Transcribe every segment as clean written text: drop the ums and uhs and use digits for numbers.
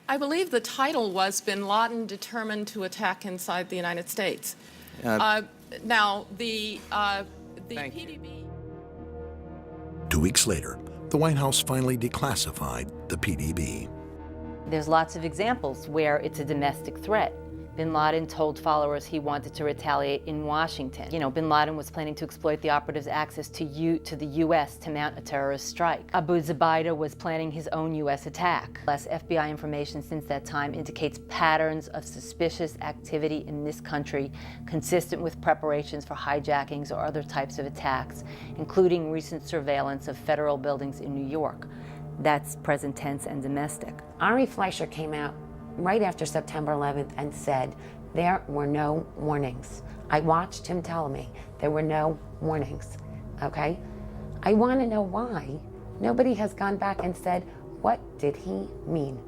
I believe the title was Bin Laden Determined to Attack Inside the United States. Now, the PDB... 2 weeks later, the White House finally declassified the PDB. There's lots of examples where it's a domestic threat. Bin Laden told followers he wanted to retaliate in Washington. You know, Bin Laden was planning to exploit the operatives' access to the U.S. to mount a terrorist strike. Abu Zubaydah was planning his own U.S. attack. Less FBI information since that time indicates patterns of suspicious activity in this country consistent with preparations for hijackings or other types of attacks, including recent surveillance of federal buildings in New York. That's present tense and domestic. Ari Fleischer came out right after September 11th and said there were no warnings. I watched him tell me there were no warnings, okay? I want to know why nobody has gone back and said, what did he mean?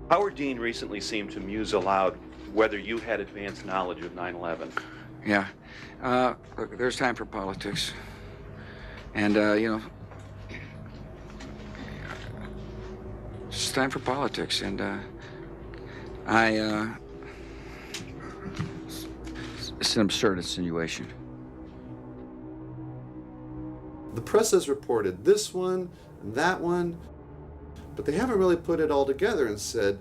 Howard Dean recently seemed to muse aloud whether you had advanced knowledge of 9/11. Yeah, look, there's time for politics. And, you know, it's time for politics, and it's an absurd insinuation. The press has reported this one and that one, but they haven't really put it all together and said,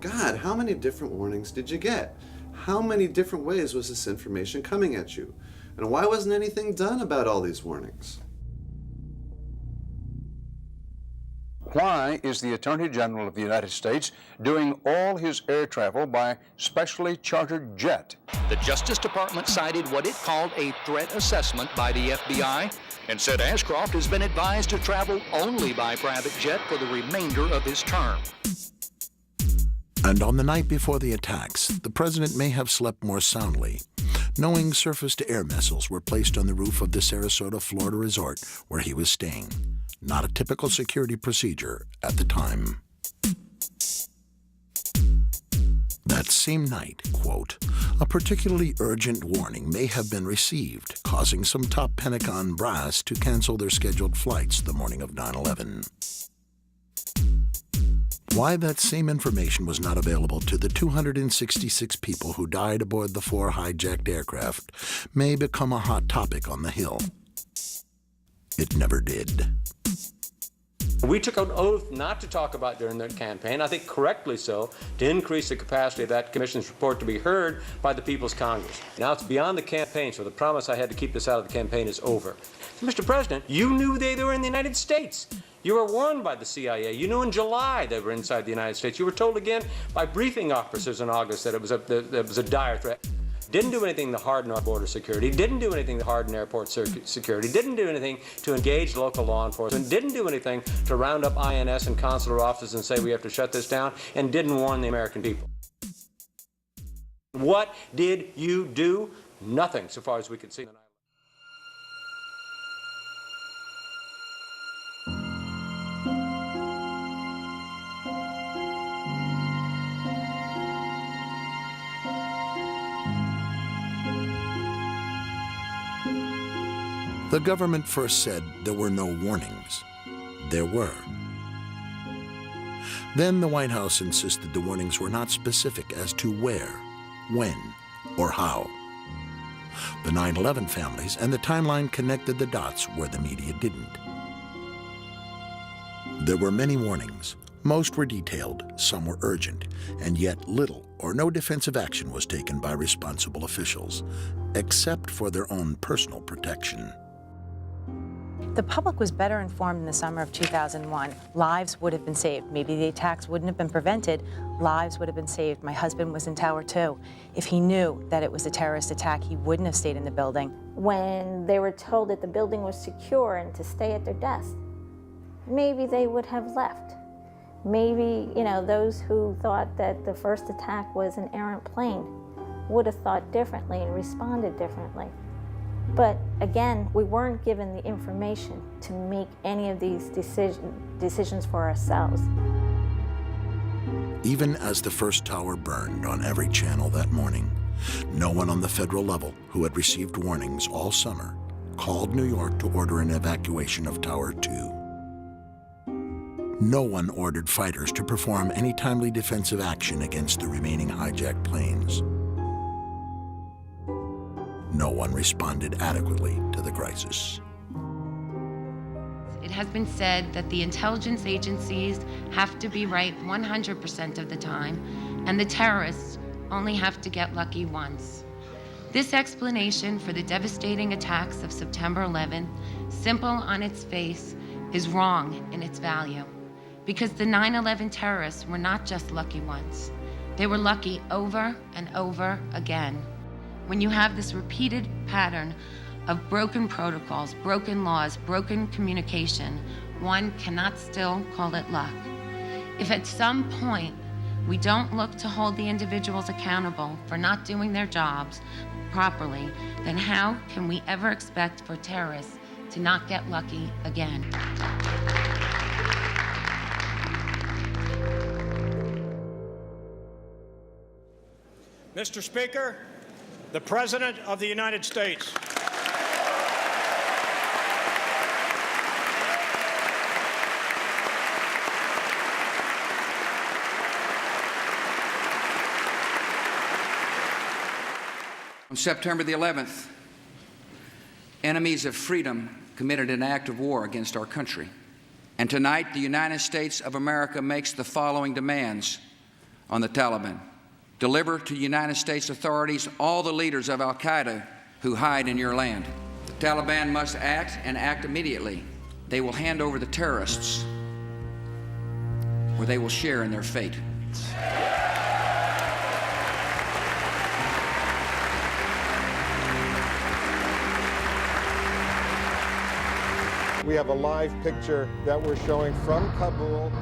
God, how many different warnings did you get? How many different ways was this information coming at you? And why wasn't anything done about all these warnings? Why is the Attorney General of the United States doing all his air travel by specially chartered jet? The Justice Department cited what it called a threat assessment by the FBI and said Ashcroft has been advised to travel only by private jet for the remainder of his term. And on the night before the attacks, the president may have slept more soundly, knowing surface-to-air missiles were placed on the roof of the Sarasota, Florida resort where he was staying. Not a typical security procedure at the time. That same night, quote, a particularly urgent warning may have been received, causing some top Pentagon brass to cancel their scheduled flights the morning of 9/11. Why that same information was not available to the 266 people who died aboard the 4 hijacked aircraft may become a hot topic on the Hill. It never did. We took an oath not to talk about during the campaign, I think correctly so, to increase the capacity of that commission's report to be heard by the People's Congress. Now it's beyond the campaign, so the promise I had to keep this out of the campaign is over. So, Mr. President, you knew they were in the United States. You were warned by the CIA. You knew in July they were inside the United States. You were told again by briefing officers in August that it was a dire threat. Didn't do anything to harden our border security, didn't do anything to harden airport security, didn't do anything to engage local law enforcement, didn't do anything to round up INS and consular offices and say we have to shut this down, and didn't warn the American people. What did you do? Nothing, so far as we could see. The government first said there were no warnings. There were. Then the White House insisted the warnings were not specific as to where, when, or how. The 9/11 families and the timeline connected the dots where the media didn't. There were many warnings. Most were detailed, some were urgent, and yet little or no defensive action was taken by responsible officials, except for their own personal protection. The public was better informed in the summer of 2001. Lives would have been saved. Maybe the attacks wouldn't have been prevented. Lives would have been saved. My husband was in Tower 2. If he knew that it was a terrorist attack, he wouldn't have stayed in the building. When they were told that the building was secure and to stay at their desk, maybe they would have left. Maybe, you know, those who thought that the first attack was an errant plane would have thought differently and responded differently. But again, we weren't given the information to make any of these decisions for ourselves. Even as the first tower burned on every channel that morning, no one on the federal level who had received warnings all summer called New York to order an evacuation of Tower 2. No one ordered fighters to perform any timely defensive action against the remaining hijacked planes. No one responded adequately to the crisis. It has been said that the intelligence agencies have to be right 100% of the time, and the terrorists only have to get lucky once. This explanation for the devastating attacks of September 11th, simple on its face, is wrong in its value. Because the 9/11 terrorists were not just lucky once. They were lucky over and over again. When you have this repeated pattern of broken protocols, broken laws, broken communication, one cannot still call it luck. If at some point we don't look to hold the individuals accountable for not doing their jobs properly, then how can we ever expect for terrorists to not get lucky again? Mr. Speaker, the President of the United States. On September the 11th, enemies of freedom committed an act of war against our country. And tonight, the United States of America makes the following demands on the Taliban. Deliver to United States authorities all the leaders of al-Qaeda who hide in your land. The Taliban must act and act immediately. They will hand over the terrorists, or they will share in their fate. We have a live picture that we're showing from Kabul.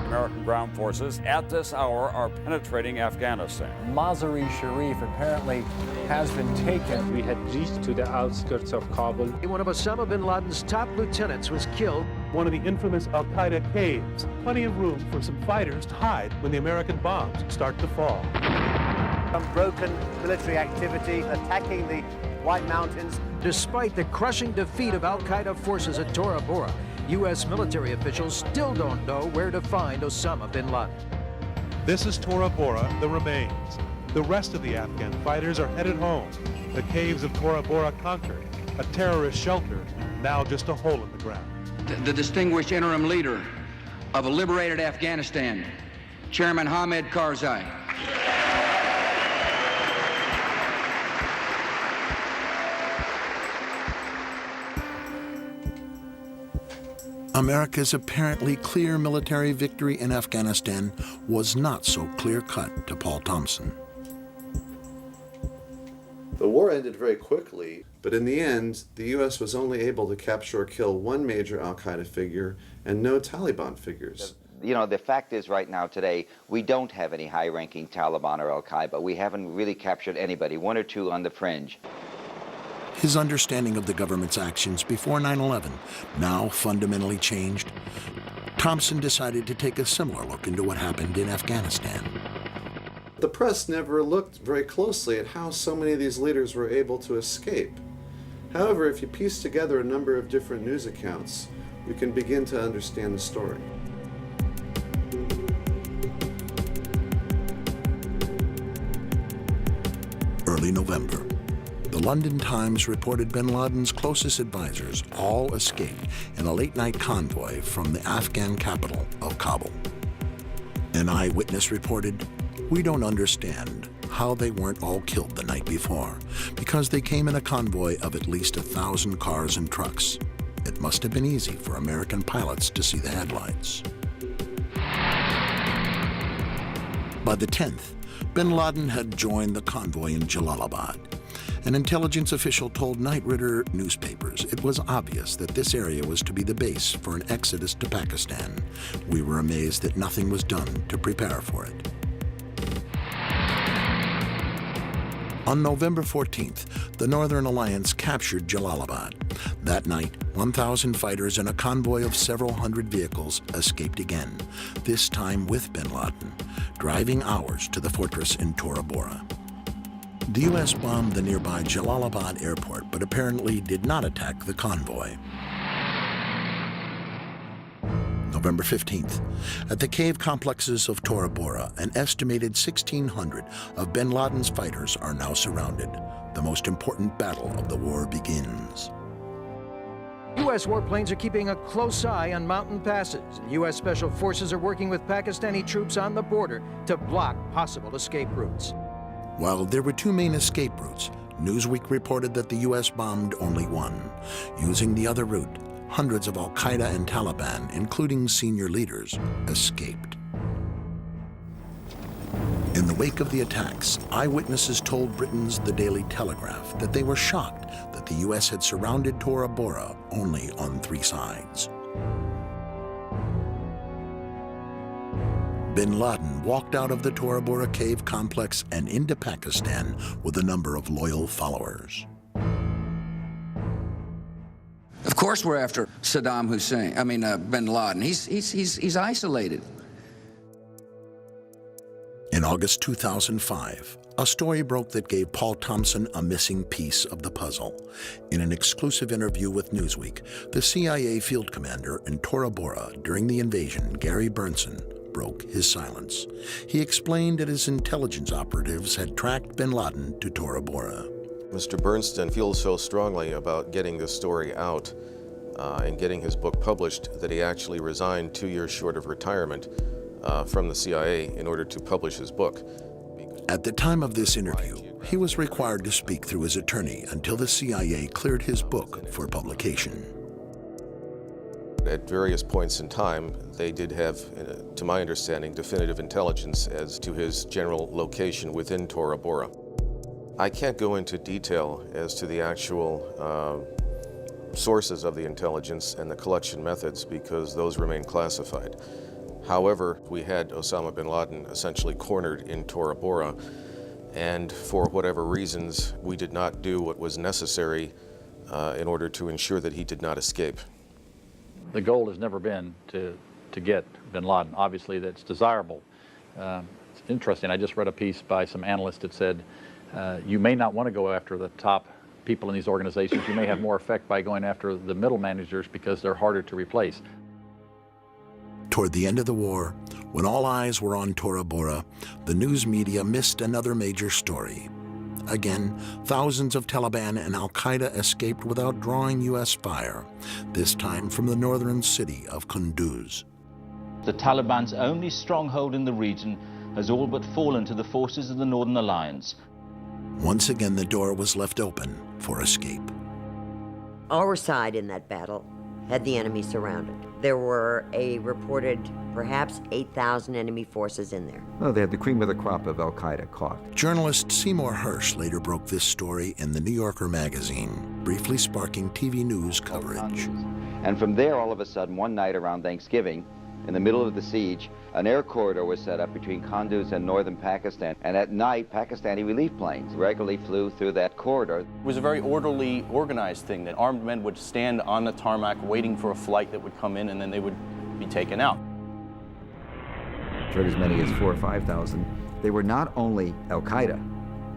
American ground forces at this hour are penetrating Afghanistan. Mazar-e-Sharif apparently has been taken. We had reached to the outskirts of Kabul. One of Osama bin Laden's top lieutenants was killed. One of the infamous al-Qaeda caves. Plenty of room for some fighters to hide when the American bombs start to fall. Unbroken military activity attacking the White Mountains. Despite the crushing defeat of al-Qaeda forces at Tora Bora, U.S. military officials still don't know where to find Osama bin Laden. This is Tora Bora, the remains. The rest of the Afghan fighters are headed home. The caves of Tora Bora conquered, a terrorist shelter, now just a hole in the ground. The distinguished interim leader of a liberated Afghanistan, Chairman Hamid Karzai. America's apparently clear military victory in Afghanistan was not so clear-cut to Paul Thompson. The war ended very quickly, but in the end, the U.S. was only able to capture or kill one major al-Qaeda figure and no Taliban figures. You know, the fact is right now today, we don't have any high-ranking Taliban or al-Qaeda. We haven't really captured anybody, one or two on the fringe. His understanding of the government's actions before 9/11 now fundamentally changed. Thompson decided to take a similar look into what happened in Afghanistan. The press never looked very closely at how so many of these leaders were able to escape. However, if you piece together a number of different news accounts, we can begin to understand the story. Early November, the London Times reported bin Laden's closest advisors all escaped in a late-night convoy from the Afghan capital of Kabul. An eyewitness reported, "We don't understand how they weren't all killed the night before, because they came in a convoy of at least 1,000 cars and trucks. It must have been easy for American pilots to see the headlights." By the 10th, bin Laden had joined the convoy in Jalalabad. An intelligence official told Night Ritter newspapers it was obvious that this area was to be the base for an exodus to Pakistan. We were amazed that nothing was done to prepare for it. On November 14th, the Northern Alliance captured Jalalabad. That night, 1,000 fighters and a convoy of several hundred vehicles escaped again, this time with bin Laden, driving hours to the fortress in Tora Bora. The U.S. bombed the nearby Jalalabad airport, but apparently did not attack the convoy. November 15th. At the cave complexes of Tora Bora, an estimated 1,600 of bin Laden's fighters are now surrounded. The most important battle of the war begins. U.S. warplanes are keeping a close eye on mountain passes. U.S. Special Forces are working with Pakistani troops on the border to block possible escape routes. While there were two main escape routes, Newsweek reported that the U.S. bombed only one. Using the other route, hundreds of al-Qaeda and Taliban, including senior leaders, escaped. In the wake of the attacks, eyewitnesses told Britain's The Daily Telegraph that they were shocked that the U.S. had surrounded Tora Bora only on 3 sides. Bin Laden walked out of the Tora Bora cave complex and into Pakistan with a number of loyal followers. Of course we're after Saddam Hussein, bin Laden. He's isolated. In August 2005, a story broke that gave Paul Thompson a missing piece of the puzzle. In an exclusive interview with Newsweek, the CIA field commander in Tora Bora during the invasion, Gary Burnson, broke his silence. He explained that his intelligence operatives had tracked bin Laden to Tora Bora. Mr. Bernstein feels so strongly about getting this story out and getting his book published that he actually resigned 2 years short of retirement from the CIA in order to publish his book. At the time of this interview, he was required to speak through his attorney until the CIA cleared his book for publication. At various points in time, they did have, to my understanding, definitive intelligence as to his general location within Tora Bora. I can't go into detail as to the actual sources of the intelligence and the collection methods because those remain classified. However, we had Osama bin Laden essentially cornered in Tora Bora, and for whatever reasons, we did not do what was necessary in order to ensure that he did not escape. The goal has never been to get bin Laden. Obviously, that's desirable. It's interesting. I just read a piece by some analysts that said you may not want to go after the top people in these organizations. You may have more effect by going after the middle managers because they're harder to replace. Toward the end of the war, when all eyes were on Tora Bora, the news media missed another major story. Again, thousands of Taliban and al-Qaeda escaped without drawing U.S. fire, this time from the northern city of Kunduz. The Taliban's only stronghold in the region has all but fallen to the forces of the Northern Alliance. Once again, the door was left open for escape. Our side in that battle had the enemy surrounded. There were a reported perhaps 8,000 enemy forces in there. Oh, they had the cream of the crop of al-Qaeda caught. Journalist Seymour Hersh later broke this story in the New Yorker magazine, briefly sparking TV news coverage. And from there, all of a sudden, one night around Thanksgiving, in the middle of the siege, an air corridor was set up between Kunduz and northern Pakistan. And at night, Pakistani relief planes regularly flew through that corridor. It was a very orderly, organized thing that armed men would stand on the tarmac waiting for a flight that would come in, and then they would be taken out. For as many as 4,000 or 5,000. They were not only al-Qaeda,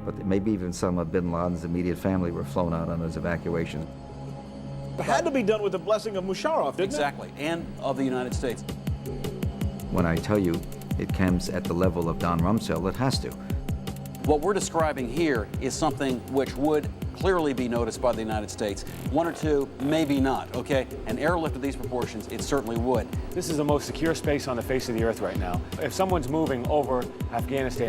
but maybe even some of bin Laden's immediate family were flown out on those evacuations. It had to be done with the blessing of Musharraf, didn't Exactly, and of the United States. When I tell you it comes at the level of Don Rumsfeld, it has to. What we're describing here is something which would clearly be noticed by the United States. One or two, maybe not, okay? An airlift of these proportions, it certainly would. This is the most secure space on the face of the earth right now. If someone's moving over Afghanistan,